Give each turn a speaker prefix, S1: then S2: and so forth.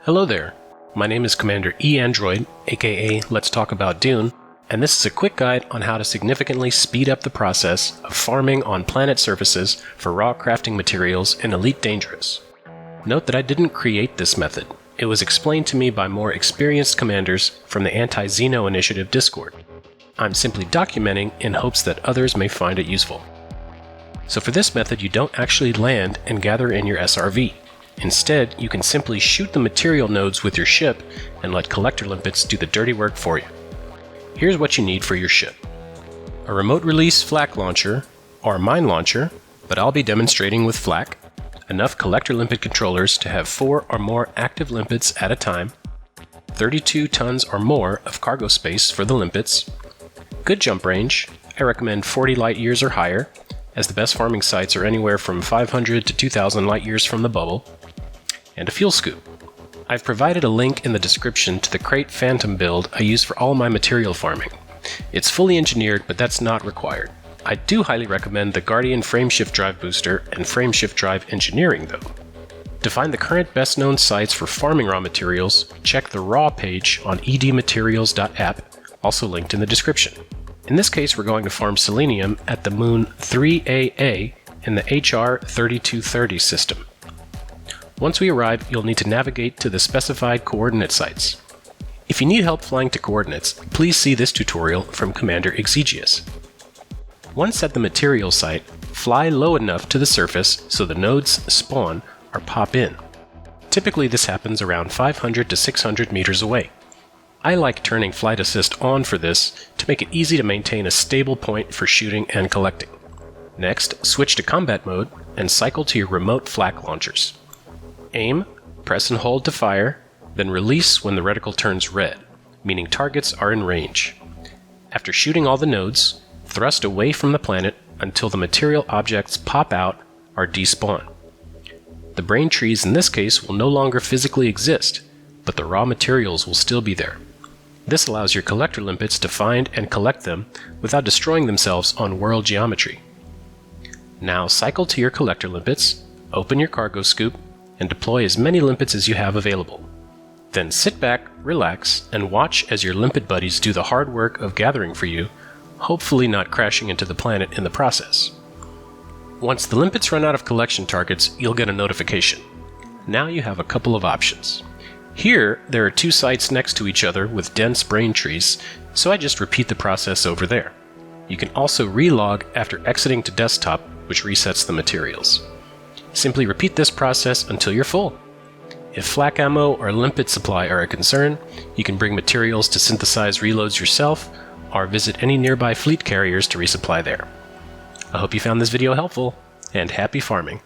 S1: Hello there, my name is Commander E-Android, aka Let's Talk About Dune, and this is a quick guide on how to significantly speed up the process of farming on planet surfaces for raw crafting materials in Elite Dangerous. Note that I didn't create this method. It was explained to me by more experienced commanders from the Anti-Xeno Initiative Discord. I'm simply documenting in hopes that others may find it useful. So for this method, you don't actually land and gather in your SRV. Instead, you can simply shoot the material nodes with your ship and let collector limpets do the dirty work for you. Here's what you need for your ship. A remote release flak launcher, or mine launcher, but I'll be demonstrating with flak, enough collector limpet controllers to have 4 or more active limpets at a time, 32 tons or more of cargo space for the limpets, good jump range, I recommend 40 light years or higher, as the best farming sites are anywhere from 500 to 2,000 light years from the bubble, and a fuel scoop. I've provided a link in the description to the Crate Phantom build I use for all my material farming. It's fully engineered, but that's not required. I do highly recommend the Guardian Frameshift Drive Booster and Frameshift Drive Engineering though. To find the current best known sites for farming raw materials, check the raw page on edmaterials.app, also linked in the description. In this case, we're going to farm selenium at the moon 3AA in the HR 3230 system. Once we arrive, you'll need to navigate to the specified coordinate sites. If you need help flying to coordinates, please see this tutorial from Commander Exegius. Once at the material site, fly low enough to the surface so the nodes spawn or pop in. Typically this happens around 500 to 600 meters away. I like turning flight assist on for this to make it easy to maintain a stable point for shooting and collecting. Next, switch to combat mode and cycle to your remote flak launchers. Aim, press and hold to fire, then release when the reticle turns red, meaning targets are in range. After shooting all the nodes, thrust away from the planet until the material objects pop out or despawn. The brain trees in this case will no longer physically exist, but the raw materials will still be there. This allows your collector limpets to find and collect them without destroying themselves on world geometry. Now cycle to your collector limpets, open your cargo scoop, and deploy as many limpets as you have available. Then sit back, relax, and watch as your limpet buddies do the hard work of gathering for you, hopefully not crashing into the planet in the process. Once the limpets run out of collection targets, you'll get a notification. Now you have a couple of options. Here, there are 2 sites next to each other with dense brain trees, so I just repeat the process over there. You can also relog after exiting to desktop, which resets the materials. Simply repeat this process until you're full. If flak ammo or limpet supply are a concern, you can bring materials to synthesize reloads yourself, or visit any nearby fleet carriers to resupply there. I hope you found this video helpful, and happy farming!